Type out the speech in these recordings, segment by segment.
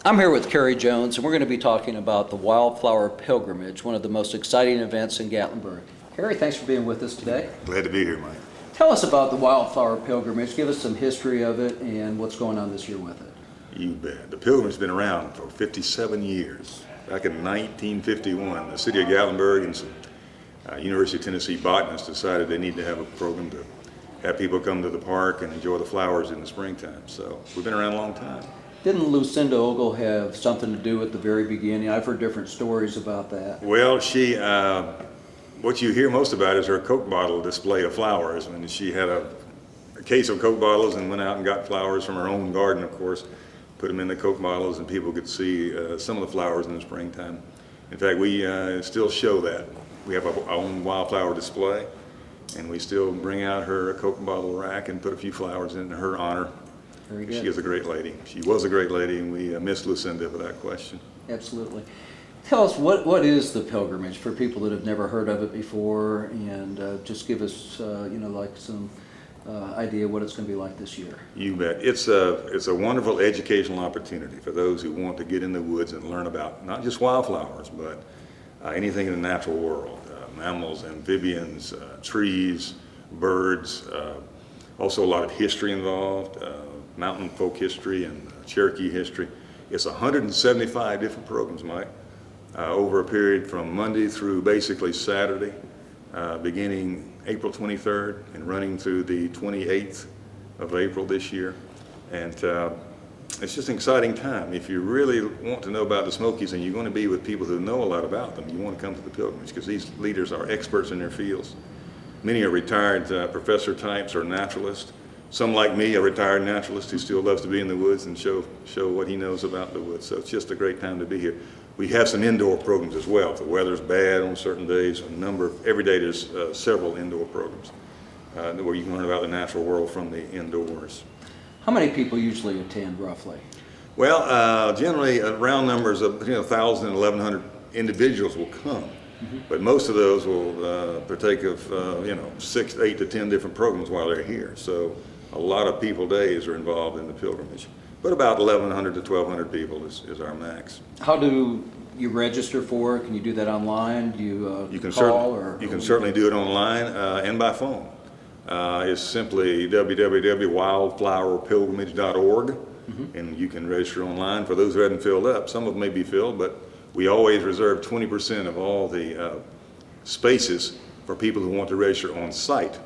I'm here with Carrie Jones, and we're going to be talking about the Wildflower Pilgrimage, one of the most exciting events in Gatlinburg. Carrie, thanks for being with us today. Glad to be here, Mike. Tell us about the Wildflower Pilgrimage. Give us some history of it and what's going on this year with it. You bet. The pilgrimage has been around for 57 years. Back in 1951, the city of Gatlinburg and some University of Tennessee botanists decided they need to have a program to have people come to the park and enjoy the flowers in the springtime. So we've been around a long time. Didn't Lucinda Ogle have something to do at the very beginning? I've heard different stories about that. Well, she, what you hear most about is her Coke bottle display of flowers. When she had a case of Coke bottles and went out and got flowers from her own garden, of course, put them in the Coke bottles, and people could see some of the flowers in the springtime. In fact, we still show that. We have our own wildflower display, and we still bring out her Coke bottle rack and put a few flowers in her honor. Very good. She is a great lady. She was a great lady, and we miss Lucinda for that question. Absolutely. Tell us, what is the pilgrimage for people that have never heard of it before, and just give us, like some idea what it's going to be like this year. You bet. It's a wonderful educational opportunity for those who want to get in the woods and learn about not just wildflowers, but anything in the natural world, mammals, amphibians, trees, birds, also a lot of history involved, mountain folk history and Cherokee history. It's 175 different programs, Mike, over a period from Monday through basically Saturday, beginning April 23rd and running through the 28th of April this year. And it's just an exciting time. If you really want to know about the Smokies and you're going to be with people who know a lot about them, you want to come to the pilgrimage because these leaders are experts in their fields. Many are retired professor types or naturalists. Some, like me, a retired naturalist who still loves to be in the woods and show what he knows about the woods. So it's just a great time to be here. We have some indoor programs as well. If the weather's bad on certain days, every day there's several indoor programs where you can learn about the natural world from the indoors. How many people usually attend, roughly? Well, generally, round numbers of 1,000 and 1,100 individuals will come. Mm-hmm. But most of those will partake of 6, 8 to 10 different programs while they're here. So a lot of people days are involved in the pilgrimage. But about 1,100 to 1,200 people is our max. How do you register for it? Can you do that online? Do you can call? You can certainly do it online and by phone. It's simply www.wildflowerpilgrimage.org, mm-hmm. and you can register online. For those who haven't filled up, some of them may be filled, but we always reserve 20% of all the spaces for people who want to register on site.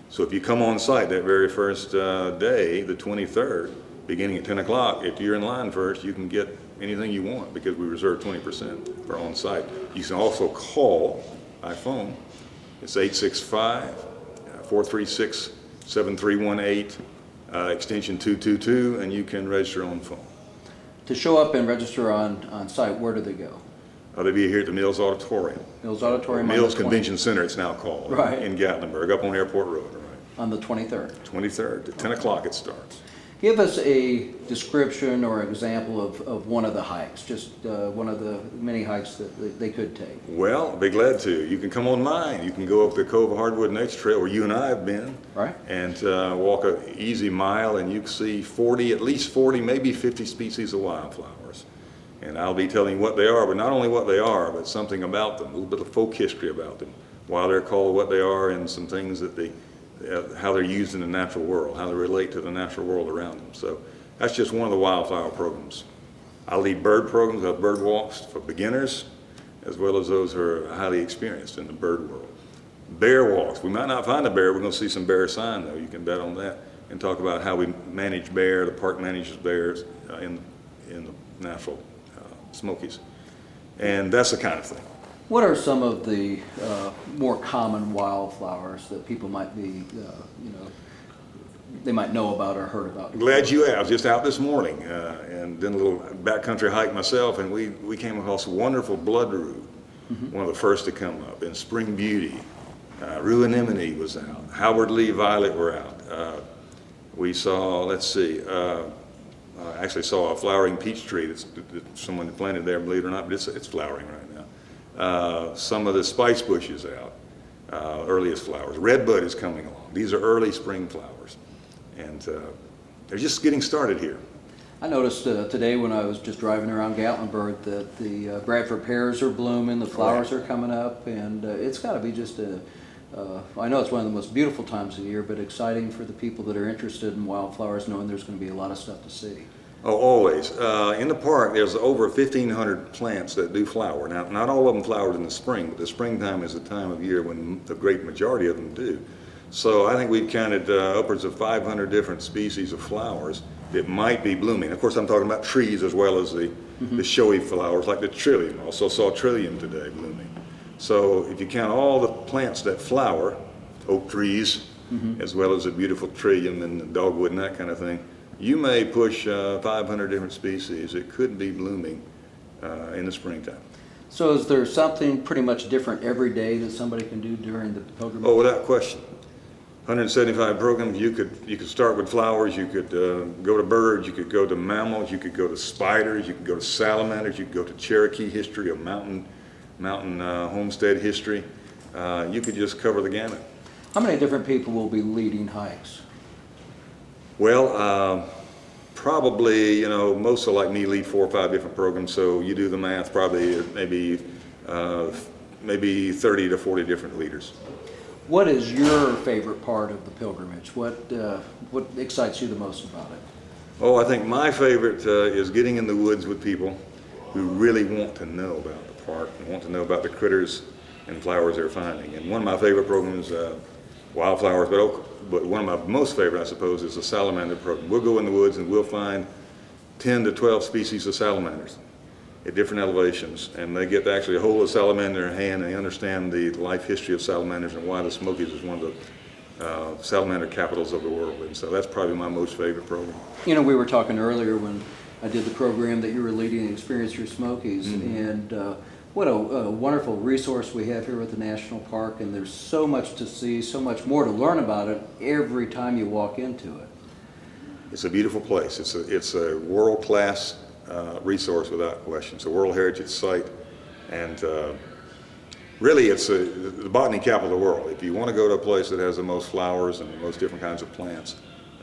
So if you come on site that very first day, the 23rd, beginning at 10 o'clock, if you're in line first, you can get anything you want because we reserve 20% for on site. You can also call by phone. It's 865-436-7318, extension 222, and you can register on phone. To show up and register on site, where do they go? They'll be here at the Mills Auditorium. Mills Auditorium. Mills Convention Center, it's now called. Right. In Gatlinburg, up on Airport Road. Right. On the 23rd. 23rd, at 10 o'clock it starts. Give us a description or example of one of the hikes, just one of the many hikes that they could take. Well, I'll be glad to. You can come on mine. You can go up the Cove of Hardwood Nature Trail where you and I have been. Right. And walk an easy mile, and you can see at least 40, maybe 50 species of wildflowers. And I'll be telling you what they are, but not only what they are, but something about them, a little bit of folk history about them, why they're called what they are, and some things that how they're used in the natural world, how they relate to the natural world around them. So that's just one of the wildflower programs. I lead bird programs, bird walks for beginners, as well as those who are highly experienced in the bird world. Bear walks. We might not find a bear. We're going to see some bear sign, though. You can bet on that. And talk about how we manage bear. The park manages bears in the natural Smokies. And that's the kind of thing. What are some of the more common wildflowers that people might be, they might know about or heard about? Glad you asked. I was just out this morning and did a little backcountry hike myself, and we came across a wonderful bloodroot, mm-hmm. one of the first to come up, and Spring Beauty. Rue Anemone was out. Howard Lee Violet were out. We saw, I actually saw a flowering peach tree that someone planted there, believe it or not, but it's flowering right now. Some of the spice bushes out, earliest flowers. Redbud is coming along. These are early spring flowers. And they're just getting started here. I noticed today when I was just driving around Gatlinburg that the Bradford pears are blooming, the flowers are coming up, and it's got to be just I know it's one of the most beautiful times of the year, but exciting for the people that are interested in wildflowers, knowing there's going to be a lot of stuff to see. Oh, always. In the park, there's over 1,500 plants that do flower. Now, not all of them flower in the spring, but the springtime is the time of year when the great majority of them do. So I think we've counted upwards of 500 different species of flowers that might be blooming. Of course, I'm talking about trees as well as the showy flowers like the trillium. Also saw trillium today blooming. So if you count all the plants that flower, oak trees, as well as the beautiful trillium and the dogwood and that kind of thing, you may push 500 different species that could be blooming in the springtime. So is there something pretty much different every day that somebody can do during the pilgrimage? Oh, without question. 175 programs. You could start with flowers. You could go to birds. You could go to mammals. You could go to spiders. You could go to salamanders. You could go to Cherokee history, or mountain homestead history. You could just cover the gamut. How many different people will be leading hikes? Well, probably, most are like me lead 4 or 5 different programs. So you do the math. Probably maybe 30 to 40 different leaders. What is your favorite part of the pilgrimage? What excites you the most about it? Oh, I think my favorite is getting in the woods with people who really want to know about the park and want to know about the critters and flowers they're finding. And one of my favorite programs is wildflowers, but one of my most favorite, I suppose, is the salamander program. We'll go in the woods and we'll find 10 to 12 species of salamanders at different elevations, and they get to actually hold a salamander in their hand, and they understand the life history of salamanders and why the Smokies is one of the salamander capitals of the world. And so that's probably my most favorite program. We were talking earlier when I did the program that you were leading Experience Your Smokies, and what a wonderful resource we have here at the National Park, and there's so much to see, so much more to learn about it every time you walk into it. It's a beautiful place. It's a world-class resource without question. It's a World Heritage Site, and really it's the botany capital of the world. If you want to go to a place that has the most flowers and the most different kinds of plants,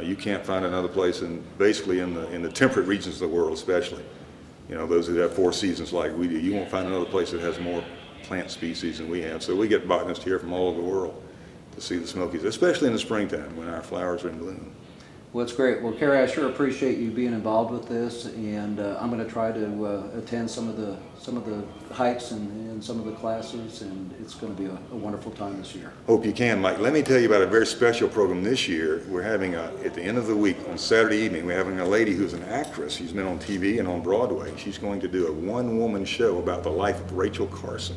you can't find another place basically in the temperate regions of the world, especially. Those who have 4 seasons like we do. You won't find another place that has more plant species than we have. So we get botanists here from all over the world to see the Smokies, especially in the springtime when our flowers are in bloom. Well, it's great. Well, Carrie, I sure appreciate you being involved with this, and I'm going to try to attend some of the hikes and some of the classes, and it's going to be a wonderful time this year. Hope you can, Mike. Let me tell you about a very special program this year. We're having at the end of the week on Saturday evening, we're having a lady who's an actress. She's been on TV and on Broadway. She's going to do a one-woman show about the life of Rachel Carson.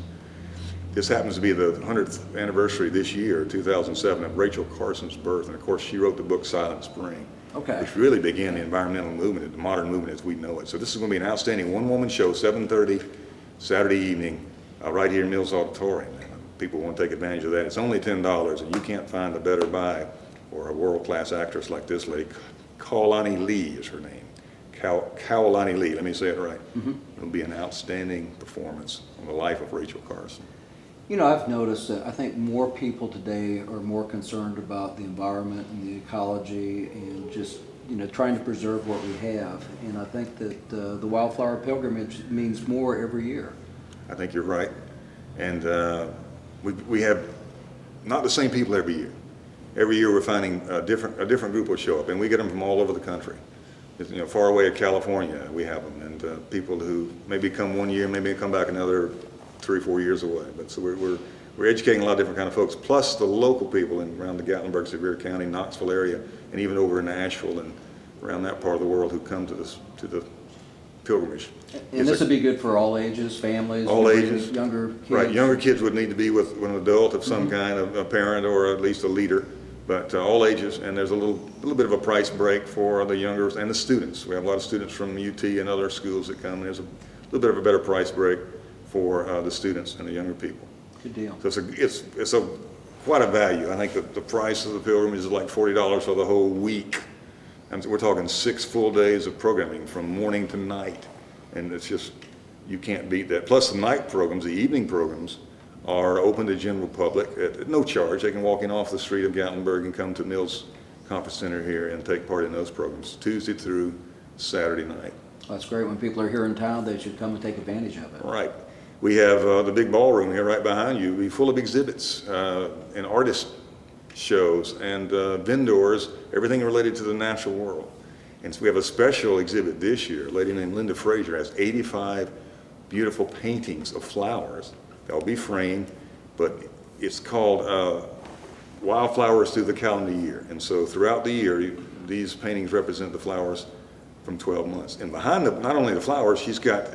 This happens to be the 100th anniversary this year, 2007, of Rachel Carson's birth. And of course, she wrote the book Silent Spring, which really began the environmental movement, the modern movement as we know it. So this is going to be an outstanding one-woman show, 7:30 Saturday evening, right here in Mills Auditorium. People want to take advantage of that. It's only $10, and you can't find a better buy for a world-class actress like this lady. Kaolani Lee is her name. Kaolani Lee, let me say it right. It'll be an outstanding performance on the life of Rachel Carson. I've noticed that I think more people today are more concerned about the environment and the ecology and just, trying to preserve what we have. And I think that the Wildflower Pilgrimage means more every year. I think you're right. And we have not the same people every year. Every year we're finding a different group will show up, and we get them from all over the country. Far away in California, we have them, and people who maybe come one year, maybe come back another 3 or 4 years away. But so we're educating a lot of different kind of folks, plus the local people around the Gatlinburg, Sevier County, Knoxville area, and even over in Asheville and around that part of the world who come to the pilgrimage. And this would be good for all ages, families, all ages, younger kids. Right, younger kids would need to be with an adult of some kind, a parent or at least a leader, but all ages. And there's a little bit of a price break for the younger and the students. We have a lot of students from UT and other schools that come, and there's a little bit of a better price break for the students and the younger people. Good deal. So it's quite a value. I think that the price of the pilgrimage is like $40 for the whole week. And we're talking 6 full days of programming from morning to night. And it's just, you can't beat that. Plus the night programs, the evening programs, are open to general public at no charge. They can walk in off the street of Gatlinburg and come to Mills Conference Center here and take part in those programs, Tuesday through Saturday night. That's great. When people are here in town, they should come and take advantage of it. Right. We have the big ballroom here right behind you. We're full of exhibits and artist shows and vendors, everything related to the natural world. And so we have a special exhibit this year. A lady named Linda Frazier has 85 beautiful paintings of flowers. They'll be framed, but it's called Wildflowers Through the Calendar Year. And so throughout the year, these paintings represent the flowers from 12 months. And behind not only the flowers, she's got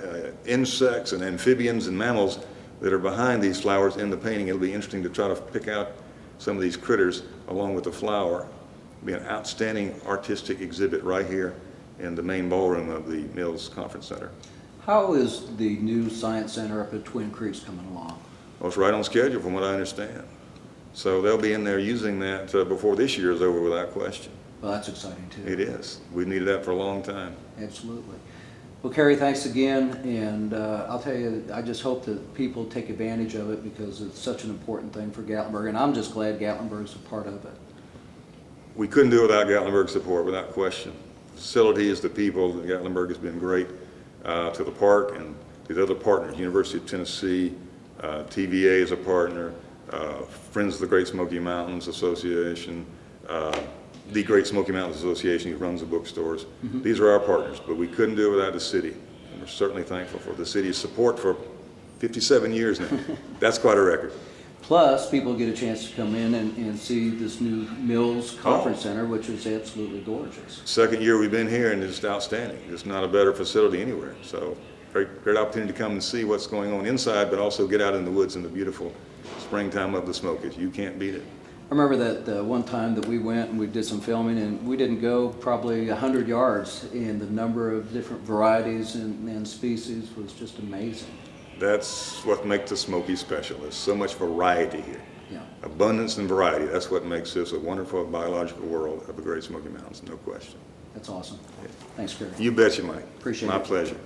insects and amphibians and mammals that are behind these flowers in the painting. It'll be interesting to try to pick out some of these critters along with the flower. It'll be an outstanding artistic exhibit right here in the main ballroom of the Mills Conference Center. How is the new Science Center up at Twin Creeks coming along? Well, it's right on schedule from what I understand. So they'll be in there using that before this year is over without question. Well, that's exciting too. It is. We've needed that for a long time. Absolutely. Well, Kerry, thanks again, and I'll tell you, I just hope that people take advantage of it because it's such an important thing for Gatlinburg, and I'm just glad Gatlinburg's a part of it. We couldn't do it without Gatlinburg's support, without question. The facility is the people. Gatlinburg has been great to the park and to the other partners. University of Tennessee, TVA is a partner, Friends of the Great Smoky Mountains Association, the Great Smoky Mountains Association, who runs the bookstores. Mm-hmm. These are our partners, but we couldn't do it without the city. And we're certainly thankful for the city's support for 57 years now. That's quite a record. Plus, people get a chance to come in and see this new Mills Conference Center, which is absolutely gorgeous. Second year we've been here, and it's just outstanding. There's not a better facility anywhere. So great opportunity to come and see what's going on inside, but also get out in the woods in the beautiful springtime of the Smokies. You can't beat it. I remember that one time that we went and we did some filming, and we didn't go probably 100 yards, and the number of different varieties and species was just amazing. That's what makes the Smokies special. There's so much variety here. Yeah. Abundance and variety. That's what makes this a wonderful biological world of the Great Smoky Mountains, no question. That's awesome. Thanks, Kerry. You bet you, Mike. Appreciate it. My pleasure.